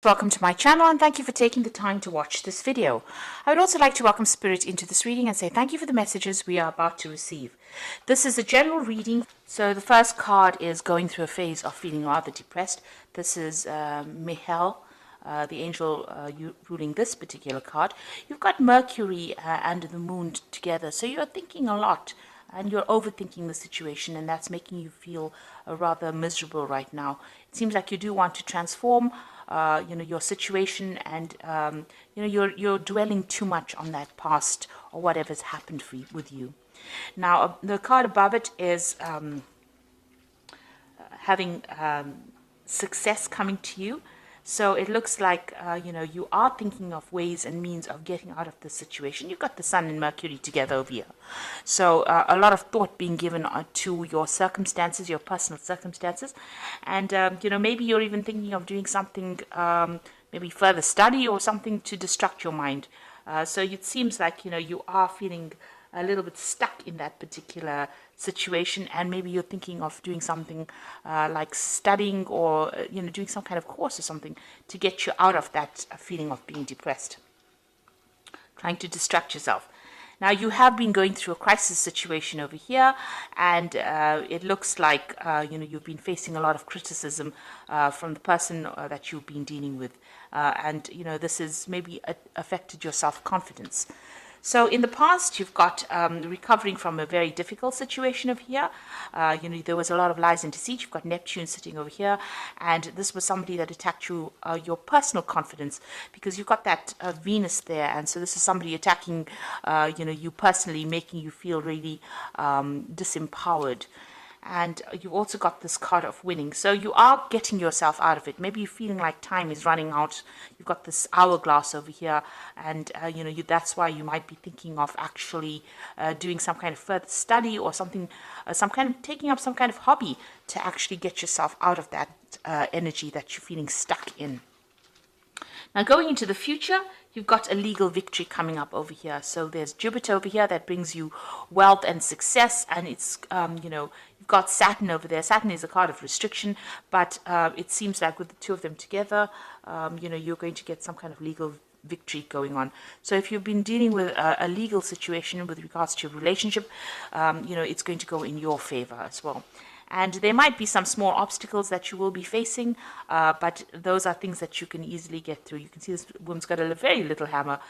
Welcome to my channel and thank you for taking the time to watch this video. I would also like to welcome Spirit into this reading and say thank you for the messages we are about to receive. This is a general reading. So the first card is going through a phase of feeling rather depressed. This is Michael, the angel ruling this particular card. You've got Mercury and the moon together, so you're thinking a lot and you're overthinking the situation, and that's making you feel rather miserable right now. It seems like you do want to transform your situation, and you're dwelling too much on that past or whatever's happened with you. Now the card above it is having success coming to you. So it looks like, you are thinking of ways and means of getting out of this situation. You've got the Sun and Mercury together over here. So a lot of thought being given to your circumstances, your personal circumstances. And, maybe you're even thinking of doing something, maybe further study or something to distract your mind. So it seems like, you are feeling a little bit stuck in that particular situation, and maybe you're thinking of doing something like studying or doing some kind of course or something to get you out of that feeling of being depressed, trying to distract yourself. Now you have been going through a crisis situation over here, and it looks like you've been facing a lot of criticism from the person that you've been dealing with, and this has maybe affected your self-confidence. So in the past, you've got recovering from a very difficult situation over here. There was a lot of lies and deceit. You've got Neptune sitting over here, and this was somebody that attacked you, your personal confidence, because you've got that Venus there, and so this is somebody attacking, you personally, making you feel really disempowered. And you've also got this card of winning. So you are getting yourself out of it. Maybe you're feeling like time is running out. You've got this hourglass over here. And, that's why you might be thinking of actually doing some kind of further study or something, taking up some kind of hobby to actually get yourself out of that energy that you're feeling stuck in. Now going into the future, you've got a legal victory coming up over here. So there's Jupiter over here that brings you wealth and success, and it's, you've got Saturn over there. Saturn is a card of restriction, but it seems like with the two of them together, you're going to get some kind of legal victory going on. So if you've been dealing with a legal situation with regards to your relationship, it's going to go in your favor as well. And there might be some small obstacles that you will be facing, but those are things that you can easily get through. You can see this woman's got a very little hammer,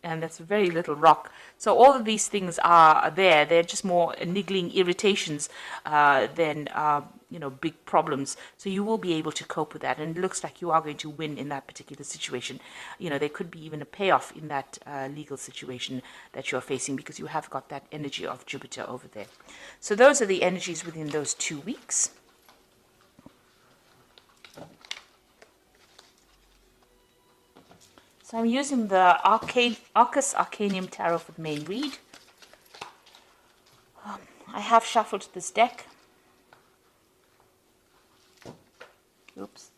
and that's a very little rock. So all of these things are there. They're just more niggling irritations than big problems. So you will be able to cope with that, and it looks like you are going to win in that particular situation. There could be even a payoff in that legal situation that you're facing, because you have got that energy of Jupiter over there. So those are the energies within those 2 weeks. So I'm using the Arcus Arcanium Tarot for the main read. I have shuffled this deck. Oops.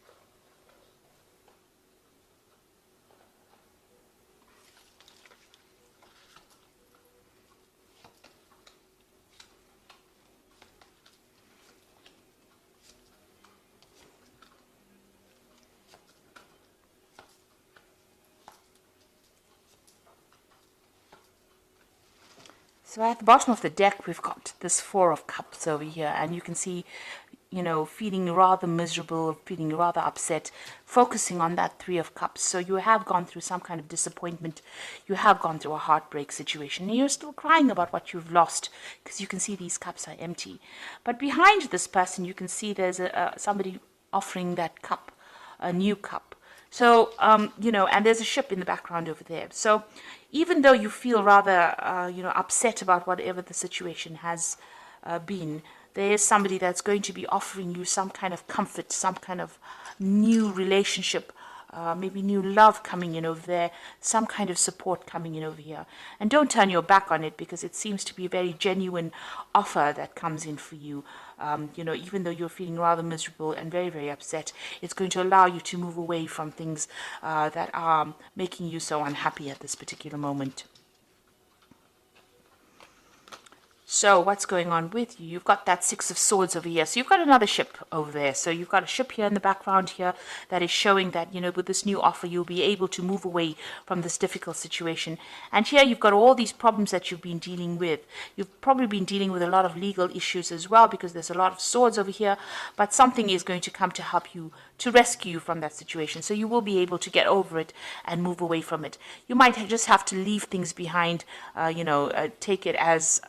So at the bottom of the deck, we've got this Four of Cups over here, and you can see, feeling rather miserable, feeling rather upset, focusing on that Three of Cups. So you have gone through some kind of disappointment. You have gone through a heartbreak situation, and you're still crying about what you've lost, because you can see these cups are empty. But behind this person, you can see there's somebody offering that cup, a new cup. So, and there's a ship in the background over there. So even though you feel rather, upset about whatever the situation has been, there is somebody that's going to be offering you some kind of comfort, some kind of new relationship, maybe new love coming in over there, some kind of support coming in over here. And don't turn your back on it, because it seems to be a very genuine offer that comes in for you. Even though you're feeling rather miserable and very, very upset, it's going to allow you to move away from things that are making you so unhappy at this particular moment. So what's going on with you? You've got that Six of Swords over here. So you've got another ship over there. So you've got a ship here in the background here that is showing that, you know, with this new offer, you'll be able to move away from this difficult situation. And here you've got all these problems that you've been dealing with. You've probably been dealing with a lot of legal issues as well, because there's a lot of swords over here. But something is going to come to help you, to rescue you from that situation. So you will be able to get over it and move away from it. You might just have to leave things behind, take it as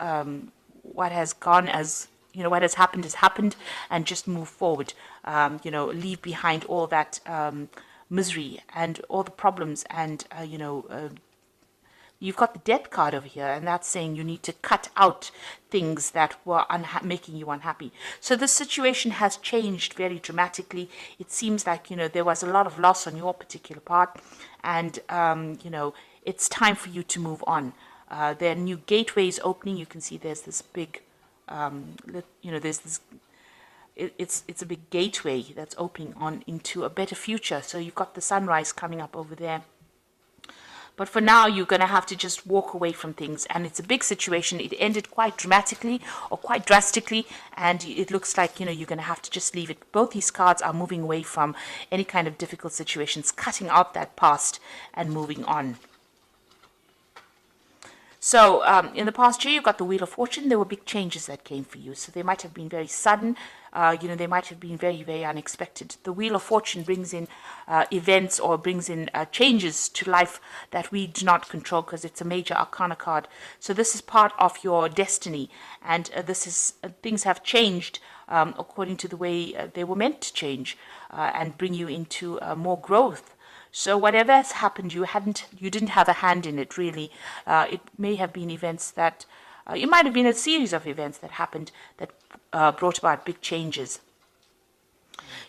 what has gone, as you know, what has happened, and just move forward. Leave behind all that misery and all the problems, and you've got the Death card over here, and that's saying you need to cut out things that were making you unhappy. So the situation has changed very dramatically. It seems like, you know, there was a lot of loss on your particular part, and it's time for you to move on. There are new gateways opening. You can see there's this big, there's this. It's a big gateway that's opening on into a better future. So you've got the sunrise coming up over there. But for now, you're going to have to just walk away from things. And it's a big situation. It ended quite dramatically or quite drastically. And it looks like, you know, you're going to have to just leave it. Both these cards are moving away from any kind of difficult situations, cutting out that past and moving on. So in the past year, you got the Wheel of Fortune. There were big changes that came for you. So they might have been very sudden. They might have been very, very unexpected. The Wheel of Fortune brings in events, or brings in changes to life that we do not control, because it's a major arcana card. So this is part of your destiny. And things have changed according to the way they were meant to change, and bring you into more growth. So whatever has happened, you didn't have a hand in it, really. It may have been events that, it might have been a series of events that happened that brought about big changes.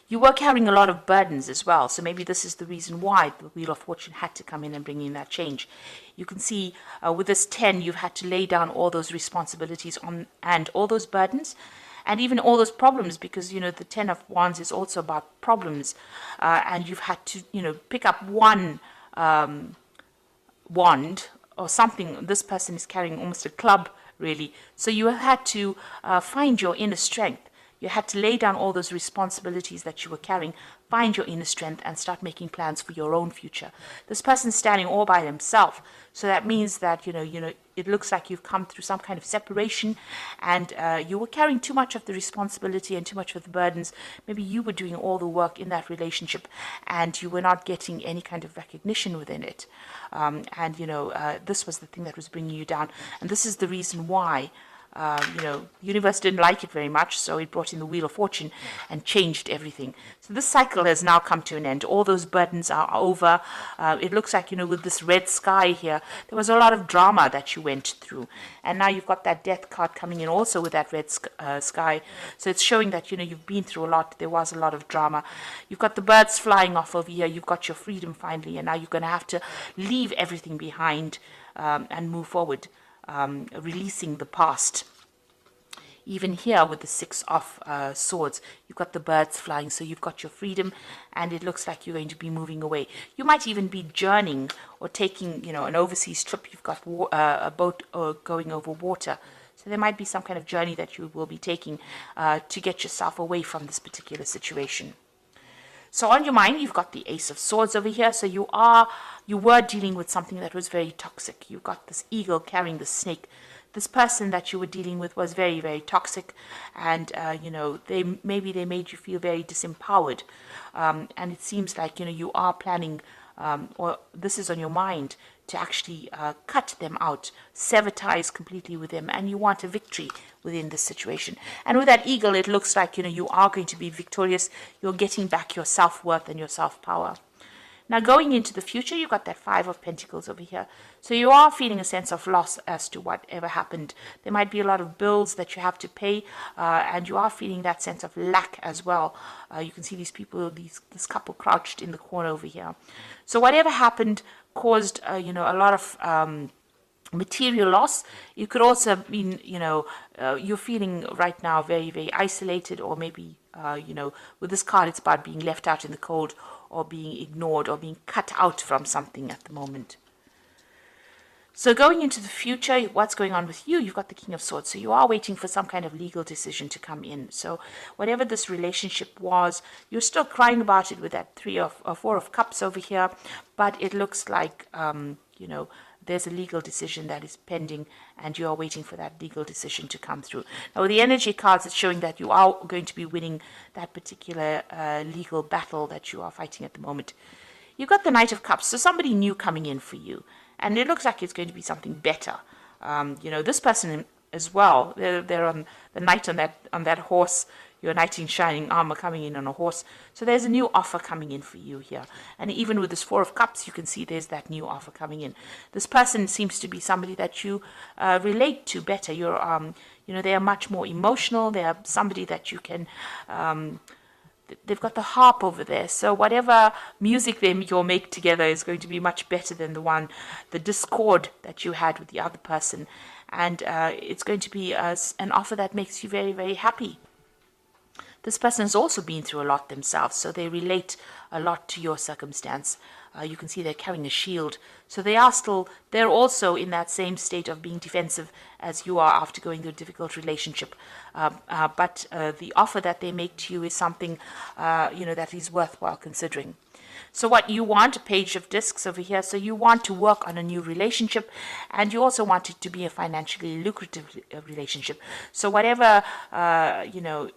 You were carrying a lot of burdens as well, so maybe this is the reason why the Wheel of Fortune had to come in and bring in that change. You can see with this 10, you've had to lay down all those responsibilities and all those burdens, and even all those problems, because, you know, the 10 of Wands is also about problems, and you've had to, pick up one wand or something. This person is carrying almost a club, really. So you have had to find your inner strength. You had to lay down all those responsibilities that you were carrying, find your inner strength, and start making plans for your own future. This person's standing all by himself. So that means that, it looks like you've come through some kind of separation, and you were carrying too much of the responsibility and too much of the burdens. Maybe you were doing all the work in that relationship, and you were not getting any kind of recognition within it. This was the thing that was bringing you down. And this is the reason why universe didn't like it very much, so it brought in the Wheel of Fortune and changed everything. So this cycle has now come to an end. All those burdens are over. It looks like, with this red sky here, there was a lot of drama that you went through. And now you've got that Death card coming in also with that red sky. So it's showing that, you've been through a lot. There was a lot of drama. You've got the birds flying off over here. You've got your freedom finally, and now you're going to have to leave everything behind and move forward. Releasing the past. Even here with the Six of Swords, you've got the birds flying, so you've got your freedom, and it looks like you're going to be moving away. You might even be journeying or taking, an overseas trip. You've got a boat going over water. So there might be some kind of journey that you will be taking to get yourself away from this particular situation. So on your mind, you've got the Ace of Swords over here. So you were dealing with something that was very toxic. You've got this eagle carrying the snake. This person that you were dealing with was very, very toxic, and they made you feel very disempowered. And it seems like you are planning, or this is on your mind, to actually cut them out, sever ties completely with them, and you want a victory within this situation. And with that eagle, it looks like you are going to be victorious. You're getting back your self-worth and your self-power. Now, going into the future, you've got that Five of Pentacles over here. So you are feeling a sense of loss as to whatever happened. There might be a lot of bills that you have to pay, and you are feeling that sense of lack as well. You can see these people, this couple crouched in the corner over here. So whatever happened caused, a lot of material loss. You could also mean, you're feeling right now very, very isolated, or maybe, with this card, it's about being left out in the cold, or being ignored, or being cut out from something at the moment. So going into the future, what's going on with you? You've got the King of Swords. So you are waiting for some kind of legal decision to come in. So whatever this relationship was, you're still crying about it with that Four of Cups over here. But it looks like, there's a legal decision that is pending and you are waiting for that legal decision to come through. Now, with the energy cards, it's showing that you are going to be winning that particular legal battle that you are fighting at the moment. You've got the Knight of Cups, so somebody new coming in for you. And it looks like it's going to be something better. This person as well, they're on the knight on that horse, your knight in shining armor coming in on a horse. So there's a new offer coming in for you here. And even with this Four of Cups, you can see there's that new offer coming in. This person seems to be somebody that you relate to better. They are much more emotional. They are somebody that you can... they've got the harp over there, so whatever music you'll make together is going to be much better than the discord that you had with the other person, and it's going to be an offer that makes you very, very happy. This person has also been through a lot themselves, so they relate a lot to your circumstance. You can see they're carrying a shield. So they're also in that same state of being defensive as you are after going through a difficult relationship. But the offer that they make to you is something, that is worthwhile considering. So what you want, a Page of Discs over here, so you want to work on a new relationship, and you also want it to be a financially lucrative relationship. So whatever,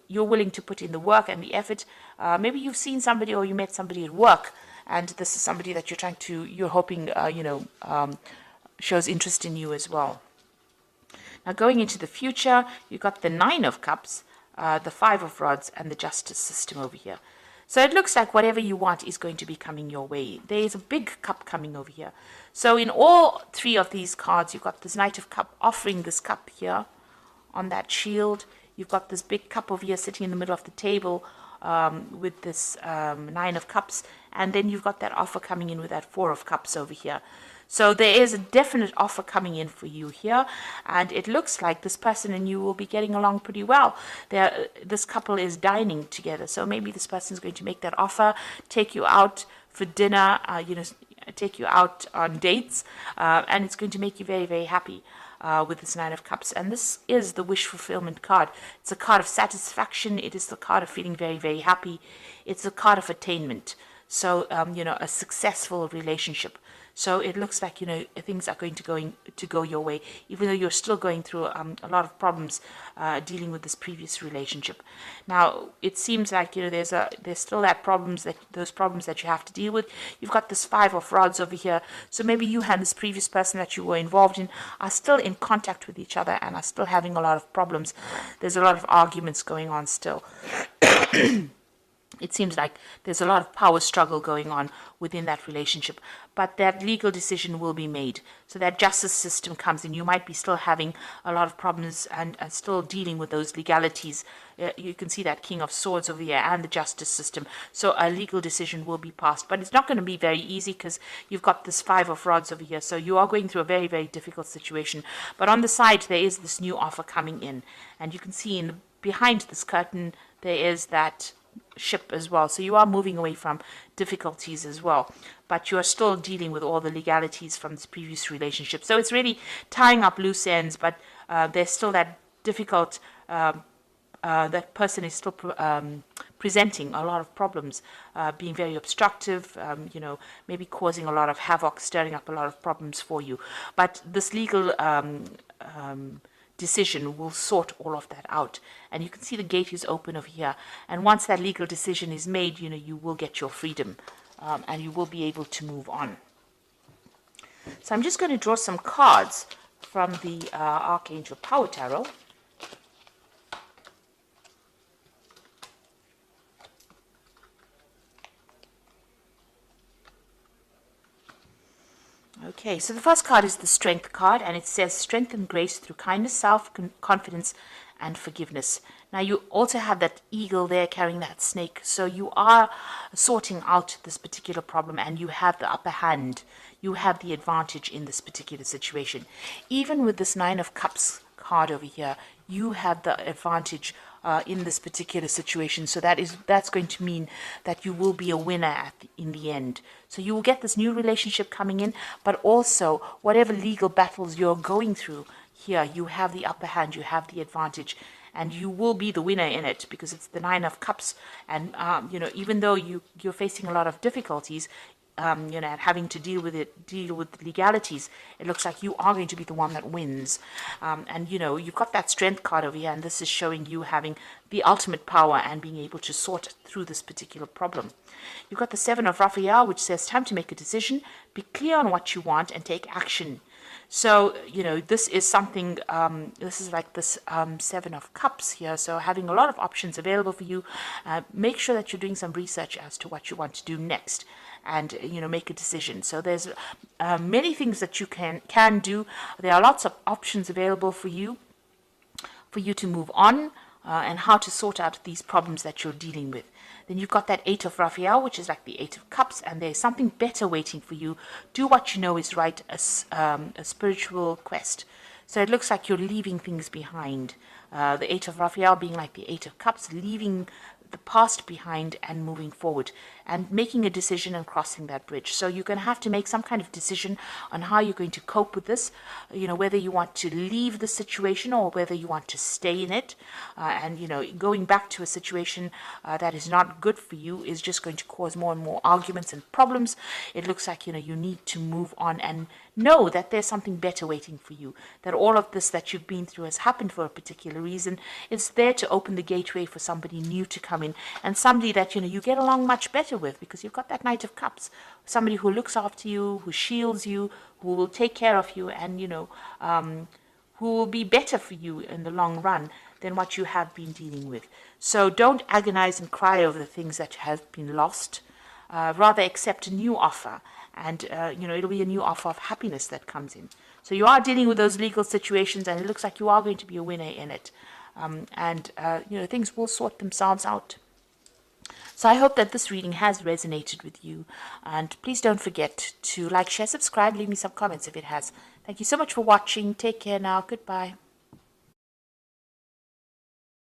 you're willing to put in the work and the effort, maybe you've seen somebody or you met somebody at work, and this is somebody that you're hoping, shows interest in you as well. Now going into the future, you've got the Nine of Cups, the Five of Rods, and the Justice system over here. So it looks like whatever you want is going to be coming your way. There is a big cup coming over here. So in all three of these cards, you've got this Knight of Cup offering this cup here on that shield. You've got this big cup over here sitting in the middle of the table with this Nine of Cups. And then you've got that offer coming in with that Four of Cups over here. So there is a definite offer coming in for you here, and it looks like this person and you will be getting along pretty well. This couple is dining together, so maybe this person is going to make that offer, take you out for dinner, take you out on dates, and it's going to make you very, very happy with this Nine of Cups. And this is the wish fulfillment card. It's a card of satisfaction. It is the card of feeling very, very happy. It's a card of attainment. So, a successful relationship. So it looks like, things are going to go your way, even though you're still going through a lot of problems dealing with this previous relationship. Now, it seems like, there's still those problems that you have to deal with. You've got this Five of Rods over here. So maybe you and this previous person that you were involved in are still in contact with each other and are still having a lot of problems. There's a lot of arguments going on still. It seems like there's a lot of power struggle going on within that relationship, but that legal decision will be made. So that justice system comes in. You might be still having a lot of problems and still dealing with those legalities. You can see that King of Swords over here and the justice system. So a legal decision will be passed, but it's not going to be very easy because you've got this Five of Rods over here. So you are going through a very, very difficult situation. But on the side, there is this new offer coming in, and you can see behind this curtain, there is that ship as well. So you are moving away from difficulties as well, but you are still dealing with all the legalities from this previous relationship. So it's really tying up loose ends, but there's still that difficult, that person is still presenting a lot of problems, being very obstructive, maybe causing a lot of havoc, stirring up a lot of problems for you. But this legal decision will sort all of that out, and you can see the gate is open over here, and once that legal decision is made, you will get your freedom, and you will be able to move on. So I'm just going to draw some cards from the Archangel Power Tarot. Okay, so the first card is the Strength card, and it says strength and grace through kindness, self-confidence, and forgiveness. Now, you also have that eagle there carrying that snake, so you are sorting out this particular problem, and you have the upper hand. You have the advantage in this particular situation. Even with this Nine of Cups card over here, you have the advantage in this particular situation. So that's going to mean that you will be a winner in the end. So you will get this new relationship coming in, but also whatever legal battles you're going through here, you have the upper hand, you have the advantage, and you will be the winner in it, because it's the Nine of Cups. And even though you're facing a lot of difficulties, and having to deal with legalities, it looks like you are going to be the one that wins. And you've got that strength card over here, and this is showing you having the ultimate power and being able to sort through this particular problem. You've got the Seven of Raphael, which says time to make a decision, be clear on what you want, and take action. So, this is something, this is like this Seven of Cups here. So having a lot of options available for you. Make sure that you're doing some research as to what you want to do next, and, make a decision. So there's many things that you can do. There are lots of options available for you to move on, and how to sort out these problems that you're dealing with. Then you've got that Eight of Raphael, which is like the Eight of Cups, and there's something better waiting for you. Do what you know is right, a spiritual quest. So it looks like you're leaving things behind. The Eight of Raphael being like the Eight of Cups, leaving the past behind and moving forward and making a decision and crossing that bridge. So you're going to have to make some kind of decision on how you're going to cope with this, whether you want to leave the situation or whether you want to stay in it. And going back to a situation that is not good for you is just going to cause more and more arguments and problems. It looks like, you need to move on and know that there's something better waiting for you, that all of this that you've been through has happened for a particular reason. It's there to open the gateway for somebody new to come in, and somebody that you get along much better with, because you've got that Knight of Cups, somebody who looks after you, who shields you, who will take care of you, and who will be better for you in the long run than what you have been dealing with. So don't agonize and cry over the things that have been lost. Rather accept a new offer, and it'll be a new offer of happiness that comes in. So you are dealing with those legal situations, and it looks like you are going to be a winner in it. Things will sort themselves out. So I hope that this reading has resonated with you, and please don't forget to like, share, subscribe, leave me some comments if it has. Thank you so much for watching. Take care now. Goodbye.